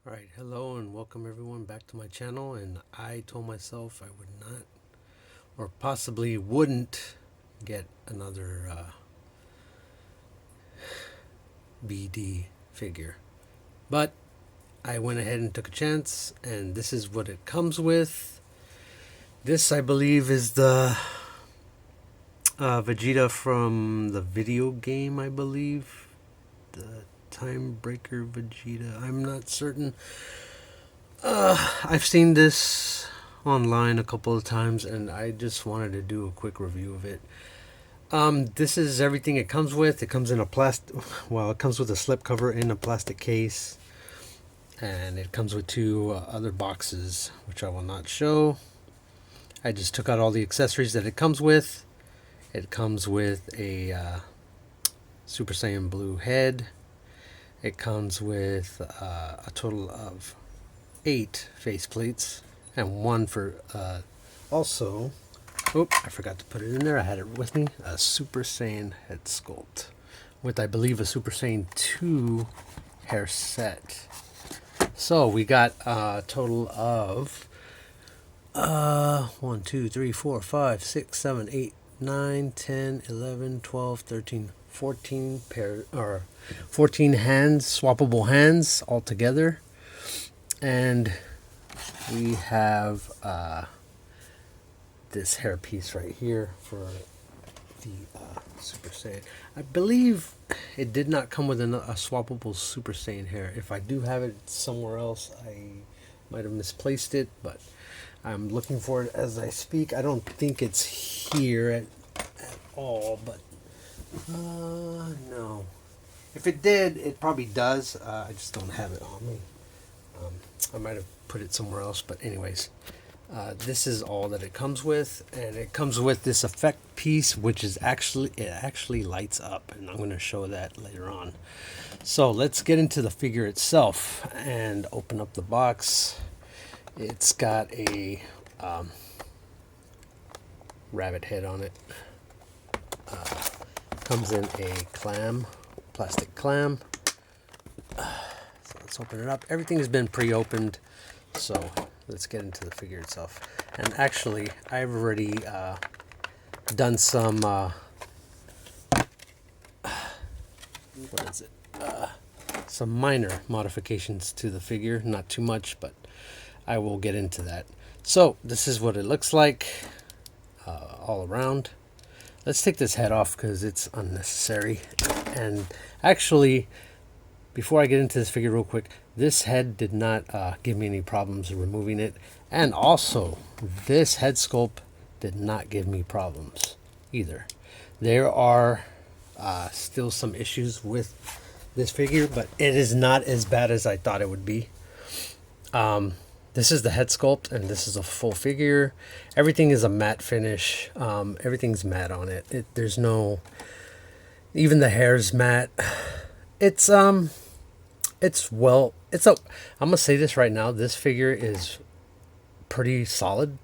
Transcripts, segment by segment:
Alright, hello and welcome everyone back to my channel. And I told myself I would not, or possibly wouldn't, get another BD figure. But I went ahead and took a chance, and this is what it comes with. This, I believe, is the Vegeta from the video game, I believe. The Time Breaker Vegeta. I'm not certain. I've seen this online a couple of times, and I just wanted to do a quick review of it. This is everything it comes with. It comes in a plastic. Well, it comes with a slipcover in a plastic case, and it comes with two other boxes, which I will not show. I just took out all the accessories that it comes with. It comes with a Super Saiyan Blue head. It comes with a total of 8 faceplates and one for also, oh, I forgot to put it in there. I had it with me. A Super Saiyan head sculpt with, I believe, a Super Saiyan 2 hair set. So we got a total of 1, 2, 3, 4, 5, 6, 7, 8, 9, 10, 11, 12, 13, 14 pair, or 14 hands, swappable hands all together. And we have this hair piece right here for the Super Saiyan. I believe it did not come with a swappable Super Saiyan hair. If I do have it somewhere else, I might have misplaced it, but I'm looking for it as I speak. I don't think it's here at all, but no. If it did, it probably does. I just don't have it on me. I might have put it somewhere else, but anyways, this is all that it comes with, and it comes with this effect piece, which is actually lights up, and I'm going to show that later on. So let's get into the figure itself and open up the box. It's got a rabbit head on it. Comes in a plastic clam. So let's open it up. Everything has been pre-opened, so let's get into the figure itself. And actually, I've already done some some minor modifications to the figure. Not too much, but I will get into that. So this is what it looks like all around. Let's take this head off because it's unnecessary. And actually, before I get into this figure real quick, this head did not give me any problems removing it. And also, this head sculpt did not give me problems either. There are still some issues with this figure, but it is not as bad as I thought it would be. This is the head sculpt, and this is a full figure. Everything is a matte finish. Everything's matte on it. There's no, even the hair's matte. I'm gonna say this right now. This figure is pretty solid.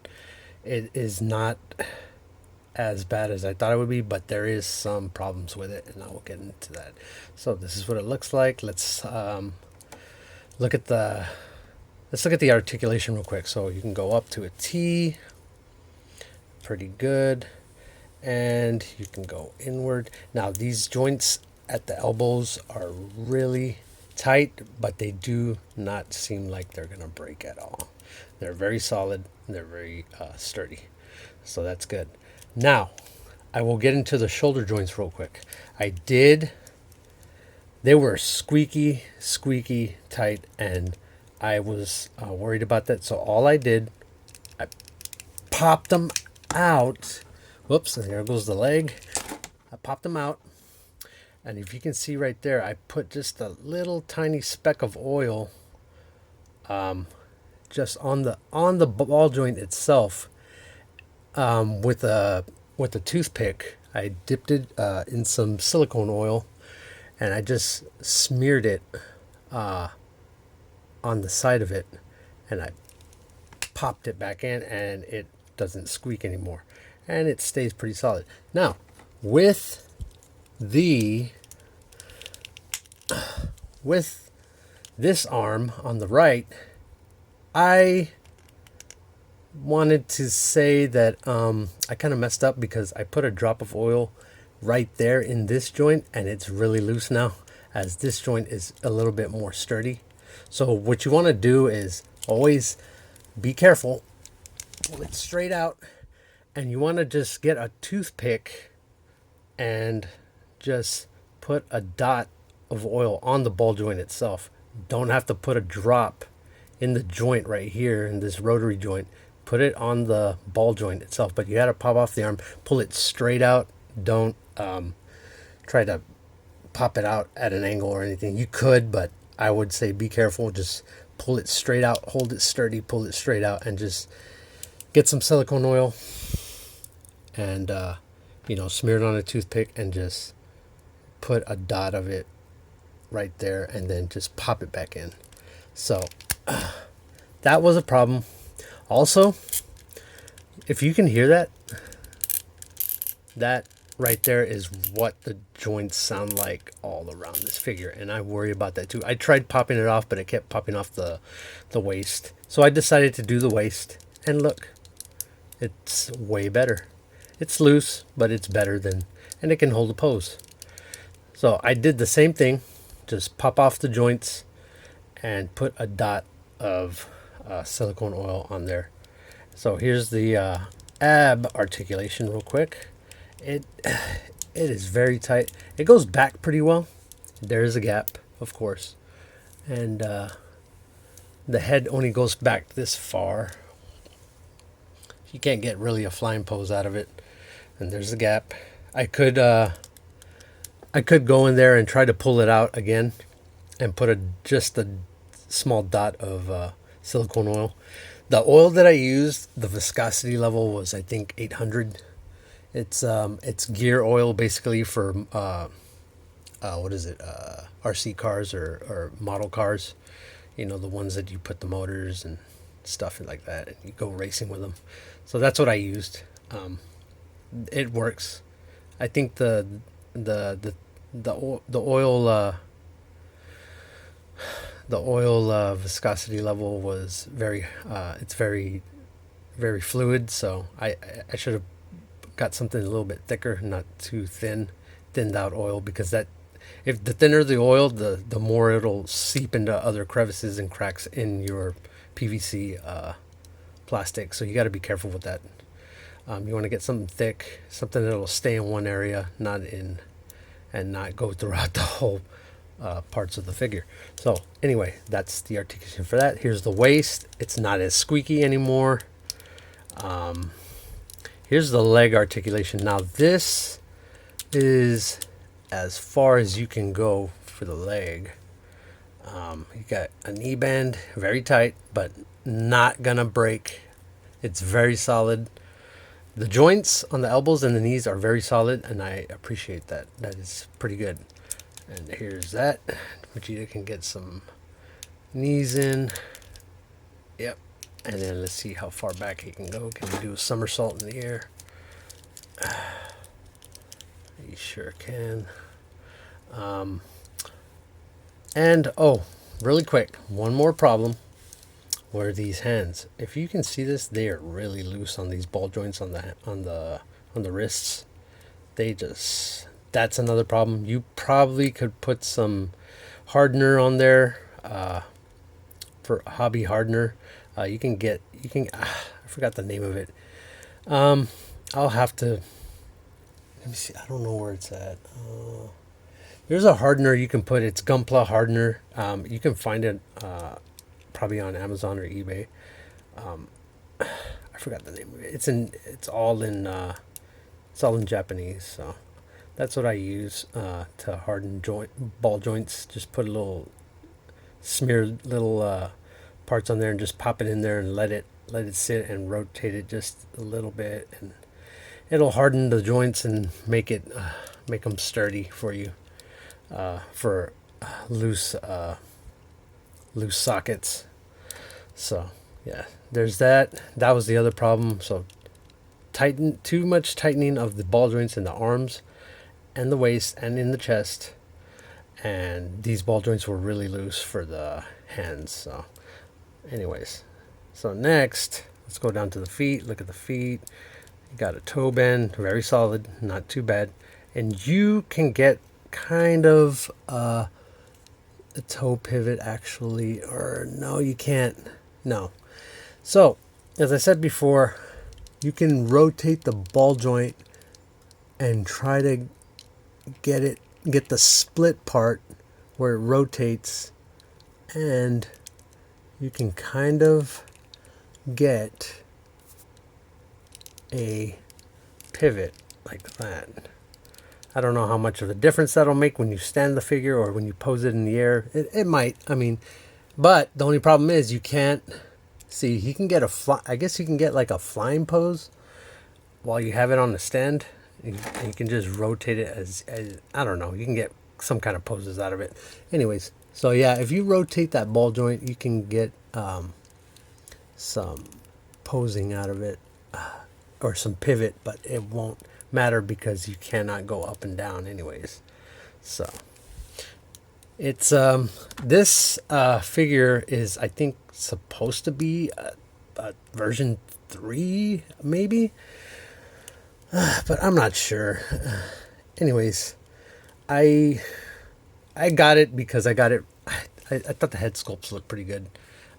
It is not as bad as I thought it would be, but there is some problems with it, and I will get into that. So this is what it looks like. Let's look at the articulation real quick. So you can go up to a T, pretty good, and you can go inward. Now these joints at the elbows are really tight, but they do not seem like they're gonna break at all. They're very solid, and they're very sturdy, so that's good. Now I will get into the shoulder joints real quick. They were squeaky tight, and I was worried about that. So all I did, I popped them out. Whoops, and there goes the leg. I popped them out. And if you can see right there, I put just a little tiny speck of oil just on the ball joint itself with a toothpick. I dipped it in some silicone oil, and I just smeared it on the side of it, and I popped it back in, and it doesn't squeak anymore, and it stays pretty solid. Now with This arm on the right, I wanted to say that I kind of messed up because I put a drop of oil right there in this joint, and it's really loose now, as this joint is a little bit more sturdy. So what you want to do is always be careful, pull it straight out, and you want to just get a toothpick and just put a dot of oil on the ball joint itself. Don't have to put a drop in the joint right here in this rotary joint. Put it on the ball joint itself, but you got to pop off the arm, pull it straight out. Don't try to pop it out at an angle or anything. You could, but I would say be careful. Just pull it straight out, hold it sturdy, pull it straight out, and just get some silicone oil and smear it on a toothpick and just put a dot of it right there, and then just pop it back in. So that was a problem. Also, if you can hear that right there is what the joints sound like all around this figure, and I worry about that too. I tried popping it off, but it kept popping off the waist. So I decided to do the waist, and look, it's way better. It's loose, but it's better than, and it can hold a pose. So I did the same thing, just pop off the joints and put a dot of silicone oil on there. So here's the ab articulation real quick. It is very tight. It goes back pretty well. There is a gap, of course, and the head only goes back this far. You can't get really a flying pose out of it. And there's a gap. I could go in there and try to pull it out again and put just a small dot of silicone oil. The oil that I used, the viscosity level was, I think, 800. It's gear oil basically for RC cars or model cars. The ones that you put the motors and stuff like that, and you go racing with them. So that's what I used. It works. I think the oil viscosity level was very very fluid, so I should have got something a little bit thicker, not too thinned out oil, because that, if the thinner the oil, the more it'll seep into other crevices and cracks in your PVC plastic. So you got to be careful with that. You want to get something thick, something that'll stay in one area, not go throughout the whole parts of the figure. So anyway, that's the articulation for that. Here's the waist. It's not as squeaky anymore. Here's the leg articulation. Now this is as far as you can go for the leg. You got a knee band, very tight, but not gonna break. It's very solid. The joints on the elbows and the knees are very solid, and I appreciate that. That is pretty good. And here's that. Vegeta can get some knees in. Yep. And then let's see how far back he can go. Can he do a somersault in the air? He sure can. And really quick, one more problem were these hands. If you can see this, they are really loose on these ball joints on the wrists. That's another problem. You probably could put some hardener on there, for hobby hardener. I forgot the name of it. I'll have to, let me see. I don't know where it's at. There's a hardener you can put. It's Gunpla hardener. You can find it probably on Amazon or eBay. I forgot the name of it. It's all in Japanese. So that's what I use to harden ball joints. Just put smear little parts on there and just pop it in there and let it sit and rotate it just a little bit, and it'll harden the joints and make them sturdy for you, for loose sockets. So yeah, there's that. That was the other problem. So too much tightening of the ball joints in the arms and the waist and in the chest, and these ball joints were really loose for the hands. So anyways, so next let's go down to the feet. Look at the feet. You got a toe bend, very solid, not too bad. And you can get kind of a toe pivot actually, or no, you can't. No. So as I said before, you can rotate the ball joint and try to get the split part where it rotates, and you can kind of get a pivot like that. I don't know how much of a difference that'll make when you stand the figure or when you pose it in the air. It might, I mean, but the only problem is you can't see. He can get I guess you can get like a flying pose while you have it on the stand. You can just rotate it as I don't know. You can get some kind of poses out of it. Anyways, so yeah, if you rotate that ball joint, you can get some posing out of it, or some pivot, but it won't matter because you cannot go up and down anyways. So it's this figure is, I think, supposed to be a version 3 maybe, but I'm not sure. Anyways, I got it because I got it. I thought the head sculpts looked pretty good.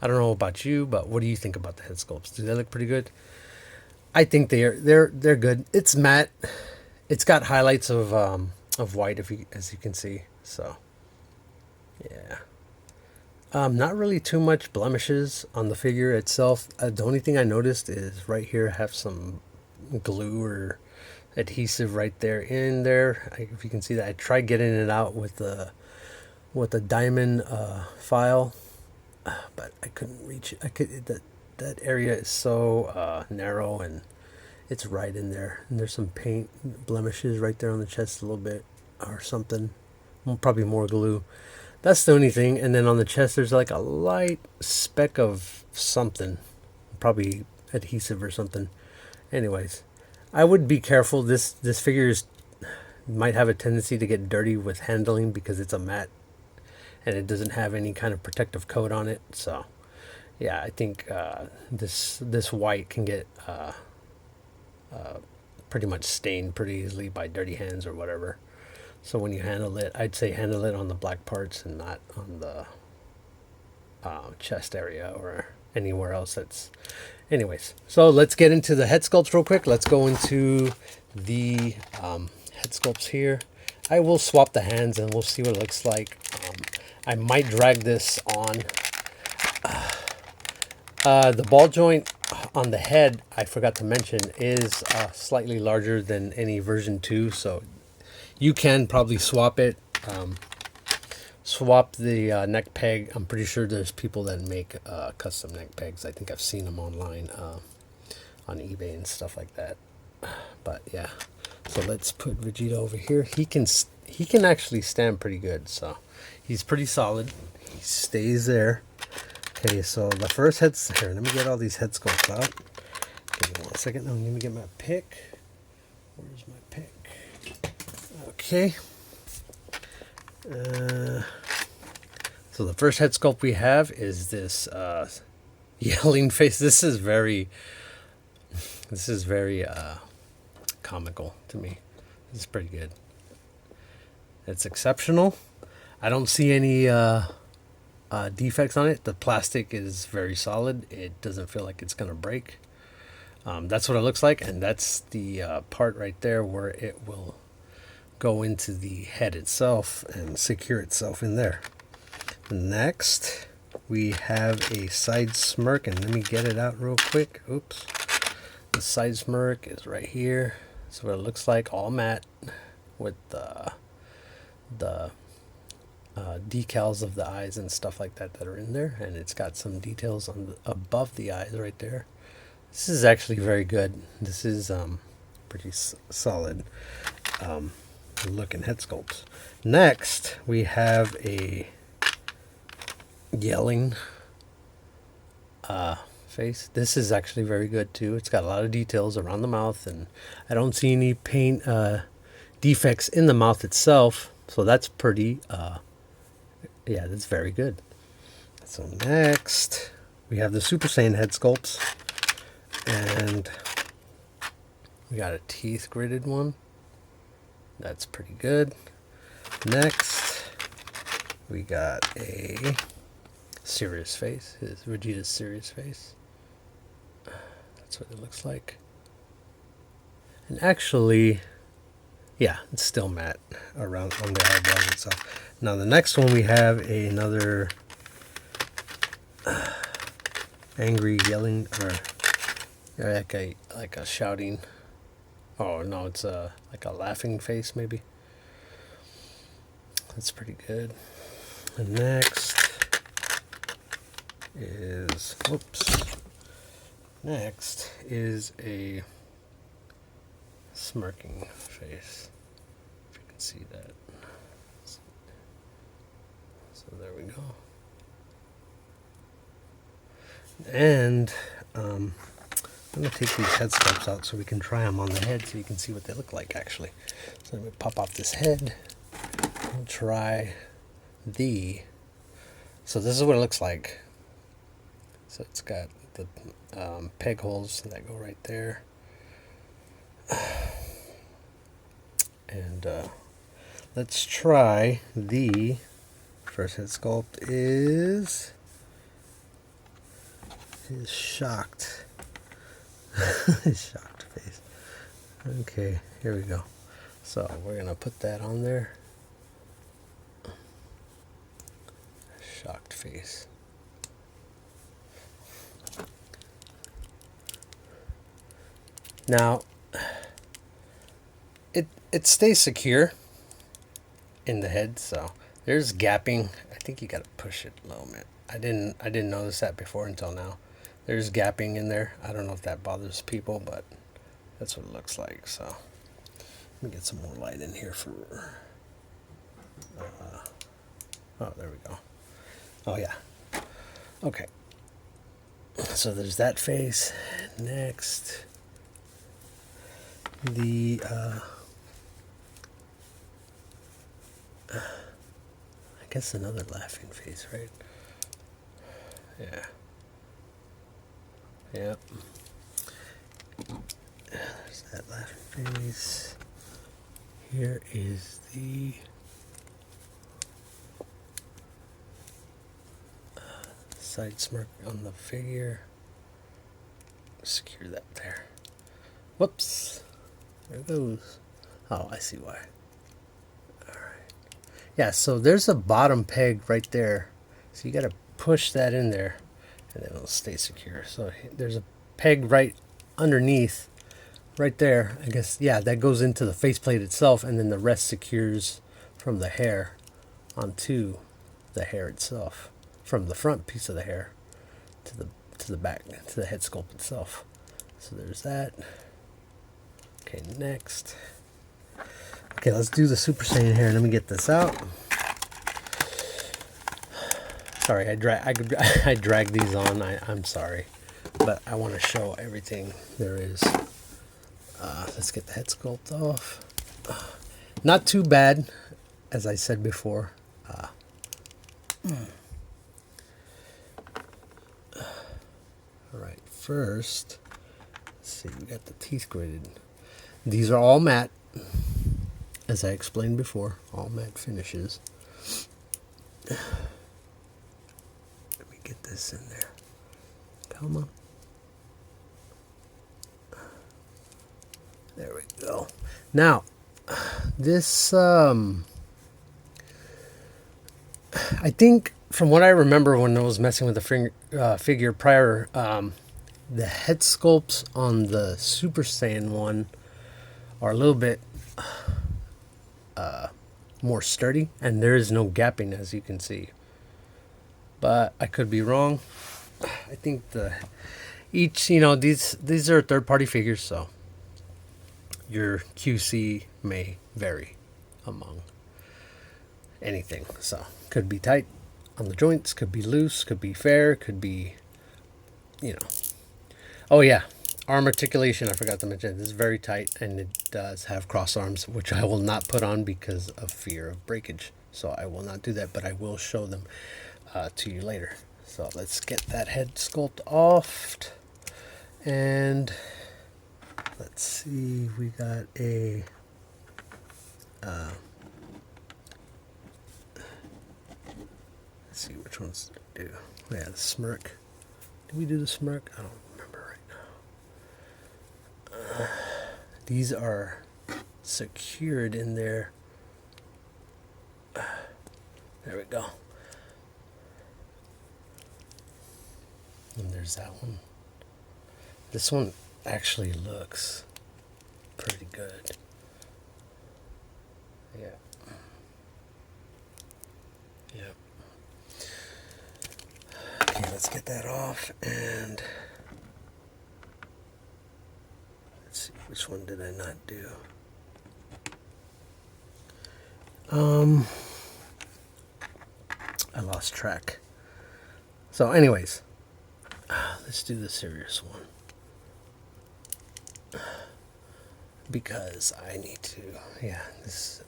I don't know about you, but what do you think about the head sculpts? Do they look pretty good? I think they're good. It's matte. It's got highlights of white, as you can see. So yeah, not really too much blemishes on the figure itself. The only thing I noticed is right here, I have some glue or adhesive right there in there. If you can see that, I tried getting it out with the diamond file, but I couldn't reach it. That area is so narrow, and it's right in there. And there's some paint blemishes right there on the chest a little bit or something. Probably more glue. That's the only thing. And then on the chest, there's like a light speck of something, probably adhesive or something. Anyways, I would be careful. This figure might have a tendency to get dirty with handling because it's a matte and it doesn't have any kind of protective coat on it. So yeah, I think this white can get pretty much stained pretty easily by dirty hands or whatever. So when you handle it, I'd say handle it on the black parts and not on the chest area or anywhere else. Anyways, so let's get into the head sculpts real quick. Let's go into the head sculpts here. I will swap the hands and we'll see what it looks like. I might drag this on. The ball joint on the head, I forgot to mention, is slightly larger than any version 2, so you can probably swap it. Swap the neck peg. I'm pretty sure there's people that make custom neck pegs. I think I've seen them online on eBay and stuff like that. But yeah, so let's put Vegeta over here. He can actually stand pretty good, so he's pretty solid. He stays there. Okay, so the first here, let me get all these head sculpts out. Give me 1 second. Now, let me get my pick. Where's my pick? Okay. So the first head sculpt we have is this yelling face. This is very comical to me. This is pretty good. It's exceptional. I don't see any defects on it. The plastic is very solid. It doesn't feel like it's gonna break. That's what it looks like, and that's the part right there where it will go into the head itself and secure itself in there. Next, we have a side smirk, and let me get it out real quick. Oops. The side smirk is right here. That's what it looks like, all matte with the decals of the eyes and stuff like that are in there, and it's got some details on above the eyes right there. This is actually very good. This is pretty solid looking head sculpts. Next, we have a yelling face. This is actually very good too. It's got a lot of details around the mouth, and I don't see any paint defects in the mouth itself, so that's pretty Yeah, that's very good. So next, we have the Super Saiyan head sculpts. And we got a teeth gridded one. That's pretty good. Next, we got a serious face. It's Vegeta's serious face. That's what it looks like. And actually, yeah, it's still matte around on the eyebrows itself. Now the next one we have another angry yelling or like a shouting. Oh no, it's like a laughing face maybe. That's pretty good. And next is a smirking face. If you can see that. So there we go. And I'm going to take these head sculpts out so we can try them on the head so you can see what they look like actually. So let me pop off this head. I'll try so this is what it looks like. So it's got the peg holes that go right there. And let's try the first head sculpt is his shocked his shocked face. Okay, here we go. So we're gonna put that on there. Shocked face. Now it stays secure in the head, so there's gapping. I think you gotta push it a little bit. I didn't notice that before until now. There's gapping in there. I don't know if that bothers people, but that's what it looks like. So let me get some more light in here for oh, there we go. Oh yeah. Okay. So there's that face. Next, the I guess another laughing face, right? Yeah. Yep. There's that laughing face. Here is the side smirk on the figure. Secure that there. Whoops. There it goes. Oh, I see why. Alright. Yeah, so there's a bottom peg right there. So you got to push that in there and then it'll stay secure. So there's a peg right underneath, right there. I guess, yeah, that goes into the faceplate itself and then the rest secures from the hair onto the hair itself. From the front piece of the hair to the back, to the head sculpt itself. So there's that. Okay, next. Okay, let's do the Super Saiyan hair. Let me get this out. Sorry, I drag these on. I'm sorry, but I want to show everything there is. Let's get the head sculpt off. Not too bad, as I said before. All right, first, let's see. We got the teeth graded. These are all matte, as I explained before. All matte finishes. Get this in there. Come on. There we go. Now, this, I think from what I remember when I was messing with the figure prior, the head sculpts on the Super Saiyan one are a little bit more sturdy, and there is no gapping, as you can see. But I could be wrong. I think these are third-party figures, so your QC may vary among anything. So could be tight on the joints, could be loose, could be fair, could be, Oh yeah, arm articulation. I forgot to mention. This is very tight, and it does have cross arms, which I will not put on because of fear of breakage. so I will not do that, but I will show them to you later. So let's get that head sculpt off, and let's see, we got a let's see which ones to do. Yeah, the smirk. Did we do the smirk? I don't remember right now. These are secured in there. There we go. And there's that one. This one actually looks pretty good. Yeah. Yep. Okay, let's get that off, and let's see, which one did I not do? I lost track. So anyways, let's do the serious one, because I need to, yeah, this,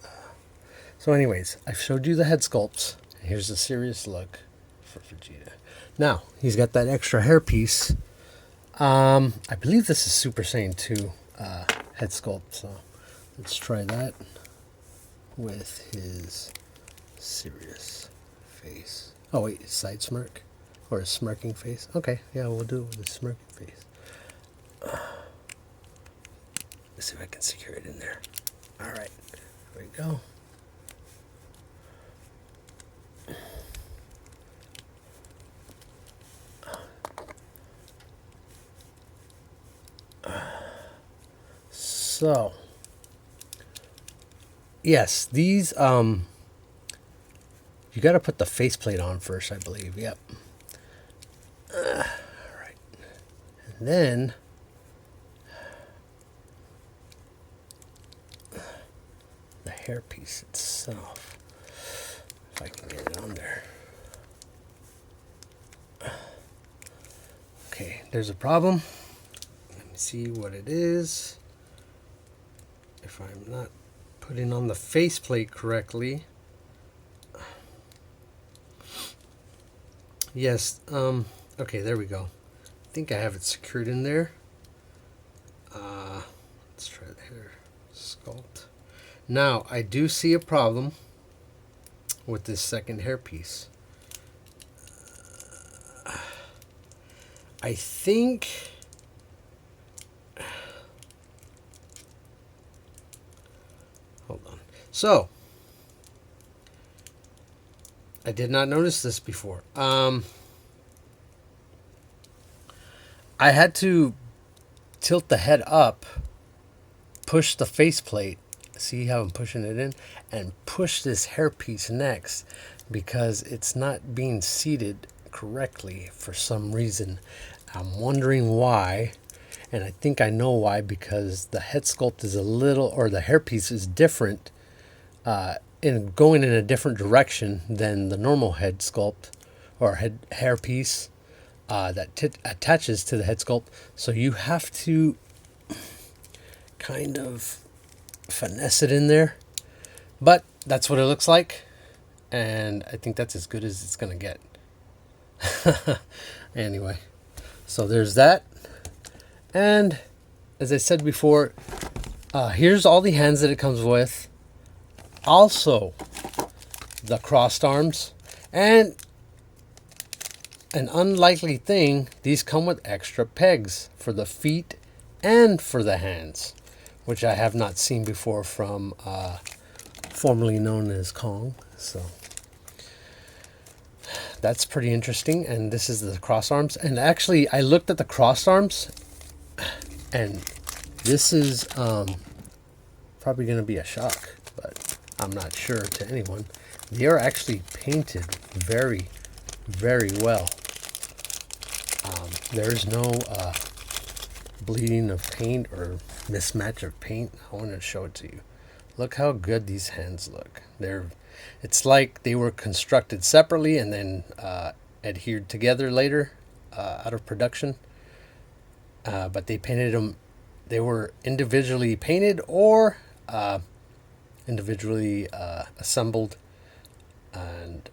so anyways, I've showed you the head sculpts. Here's the serious look for Vegeta. Now, he's got that extra hairpiece. I believe this is Super Saiyan 2 head sculpt, so let's try that with his serious face. Oh wait, his side smirk? Or his smirking face? Okay, yeah, we'll do it with his smirking face. Let's see if I can secure it in there. Alright, there we go. So, yes, these, you gotta put the faceplate on first, I believe. Yep. Alright. And then, the hairpiece itself. If I can get it on there. Okay, there's a problem. Let me see what it is. If I'm not putting on the faceplate correctly. Yes, okay, there we go. I think I have it secured in there. Let's try the hair sculpt. Now, I do see a problem with this second hairpiece. I think hold on. So, I did not notice this before. I had to tilt the head up, push the faceplate, see how I'm pushing it in, and push this hairpiece next, because it's not being seated correctly for some reason. I'm wondering why, and I think I know why, because the head sculpt is a little, or the hairpiece is different, going in a different direction than the normal head sculpt or hairpiece that attaches to the head sculpt. So you have to kind of finesse it in there, but that's what it looks like, and I think that's as good as it's gonna get. Anyway, so there's that, and as I said before, here's all the hands that it comes with. Also, the crossed arms, and an unlikely thing, these come with extra pegs for the feet and for the hands, which I have not seen before from formerly known as Kong. So that's pretty interesting. And this is the cross arms. And actually, I looked at the cross arms, and this is probably going to be a shock, but I'm not sure to anyone. They are actually painted very, very well. There's no bleeding of paint or mismatch of paint. I want to show it to you. Look how good these hands look. It's like they were constructed separately and then adhered together later out of production. But they painted them. They were individually painted or individually assembled and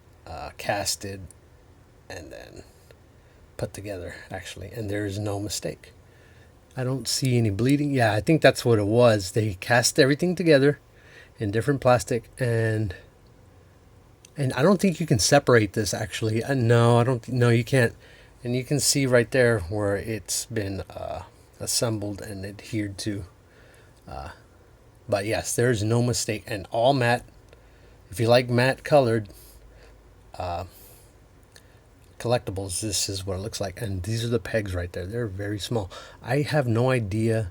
casted and then put together, actually. And there's no mistake. I don't see any bleeding. Yeah, I think that's what it was. They cast everything together in different plastic, and I don't think you can separate this, actually. No, I don't. No, you can't. And you can see right there where it's been assembled and adhered to. But yes, there's no mistake, and all matte. If you like matte colored collectibles, this is what it looks like. And these are the pegs right there. They're very small. I have no idea.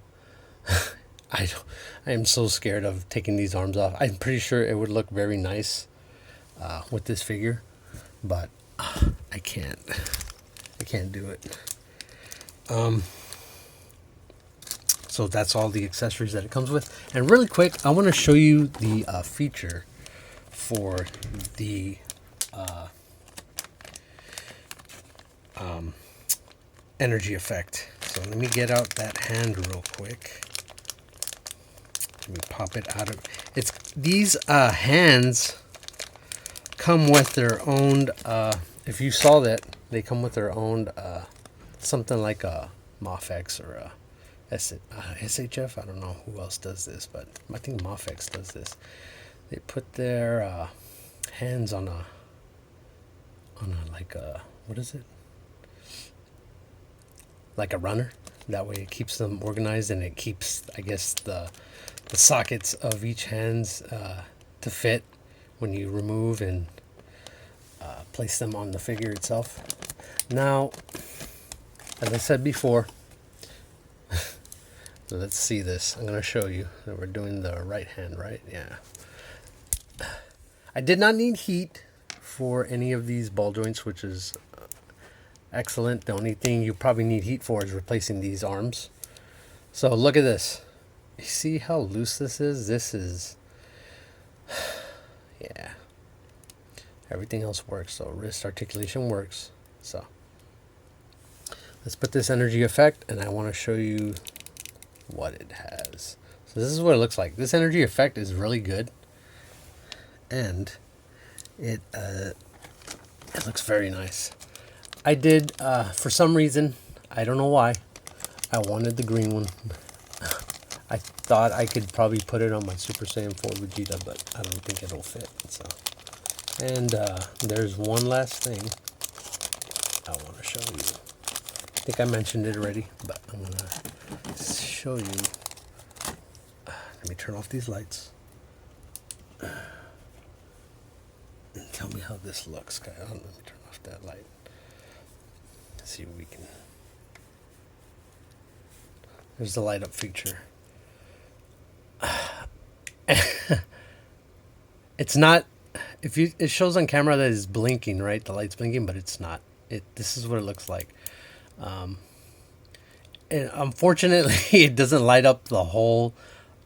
I am so scared of taking these arms off. I'm pretty sure it would look very nice with this figure, but I can't. I can't do it. So that's all the accessories that it comes with. And really quick, I want to show you the feature for the energy effect. So let me get out that hand real quick. Let me pop it out of it's. These hands come with their own. If you saw that, they come with their own something like a Mofex or a SHF. I don't know who else does this, but I think Mofex does this. They put their hands on a like a, what is it? Like a runner. That way it keeps them organized, and it keeps, I guess, the sockets of each hands to fit when you remove and place them on the figure itself. Now, as I said before, let's see this. I'm going to show you that we're doing the right hand, right? Yeah. I did not need heat for any of these ball joints, which is excellent. The only thing you probably need heat for is replacing these arms. So look at this. You see how loose this is? This is, yeah. Everything else works. So wrist articulation works. So let's put this energy effect, and I want to show you what it has. So this is what it looks like. This energy effect is really good, and it looks very nice. I did, for some reason, I don't know why, I wanted the green one. I thought I could probably put it on my Super Saiyan 4 Vegeta, but I don't think it'll fit. So, and there's one last thing I want to show you. I think I mentioned it already, but I'm going to show you. Let me turn off these lights. And tell me how this looks, guys. Let me turn off that light. See if we can. There's the light up feature. It's not, if you, it shows on camera that it's blinking, right? The light's blinking, but it's not. This is what it looks like. And unfortunately, it doesn't light up the whole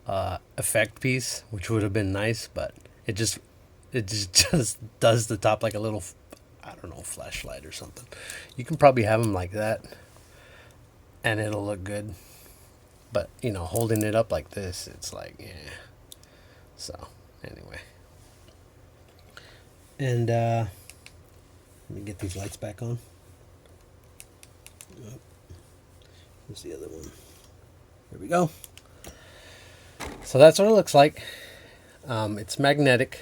effect piece, which would have been nice, but it just does the top like a little, I don't know, flashlight or something. You can probably have them like that, and it'll look good. But, you know, holding it up like this, it's like, yeah. So, anyway. And, let me get these lights back on. Oh, here's the other one. There we go. So that's what it looks like. It's magnetic.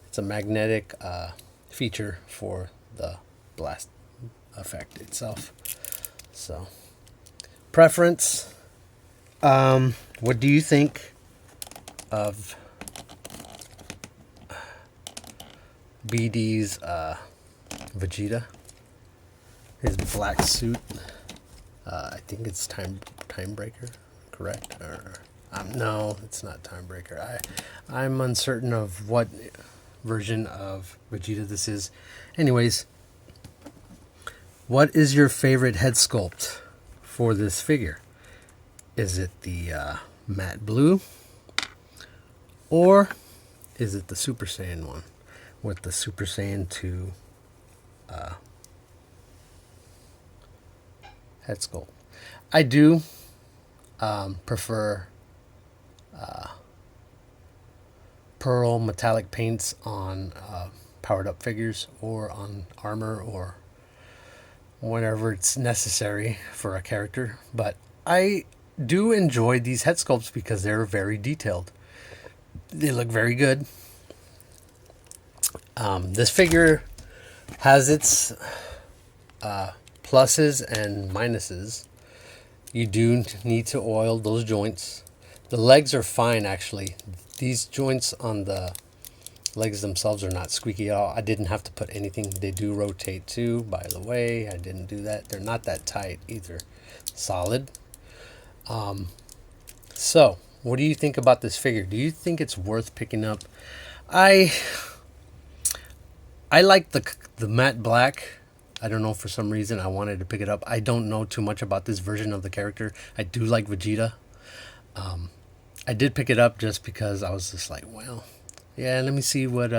It's a magnetic feature for the blast effect itself. So, preference. What do you think of BD's Vegeta? His black suit. I think it's time breaker, correct? Or no, it's not time breaker. I'm uncertain of what version of Vegeta this is. Anyways, what is your favorite head sculpt for this figure? Is it the matte blue, or is it the Super Saiyan one with the Super Saiyan 2 head sculpt? I do prefer pearl metallic paints on powered up figures or on armor or whenever it's necessary for a character. But I do enjoy these head sculpts because they're very detailed. They look very good. This figure has its pluses and minuses. You do need to oil those joints. The legs are fine, actually. These joints on the legs themselves are not squeaky at all. I didn't have to put anything. They do rotate too, by the way. I didn't do that. They're not that tight either. Solid. So, what do you think about this figure? Do you think it's worth picking up? I like the matte black. I don't know, for some reason I wanted to pick it up. I don't know too much about this version of the character. I do like Vegeta. I did pick it up just because I was just like, well, yeah, let me see what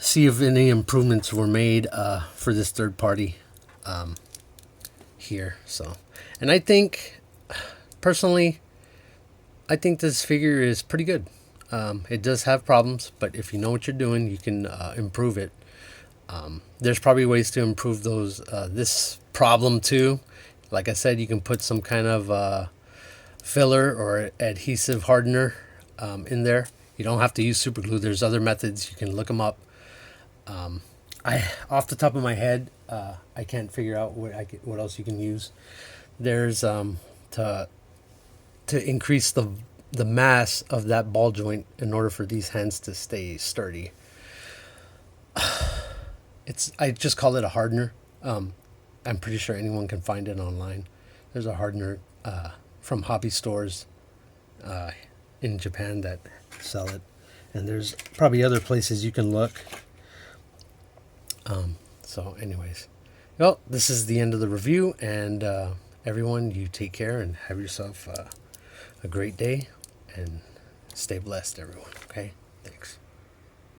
see if any improvements were made for this third party here. So, and I think personally, I think this figure is pretty good. It does have problems, but if you know what you're doing, you can improve it. There's probably ways to improve those this problem too. Like I said, you can put some kind of filler or adhesive hardener in there. You don't have to use super glue. There's other methods. You can look them up. I, off the top of my head, I can't figure out what else you can use. There's to increase the mass of that ball joint in order for these hands to stay sturdy. I just call it a hardener. I'm pretty sure anyone can find it online. There's a hardener from hobby stores in Japan that sell it, and there's probably other places you can look. So anyways, well, this is the end of the review, and everyone, you take care and have yourself a great day, and stay blessed, everyone. Okay, thanks.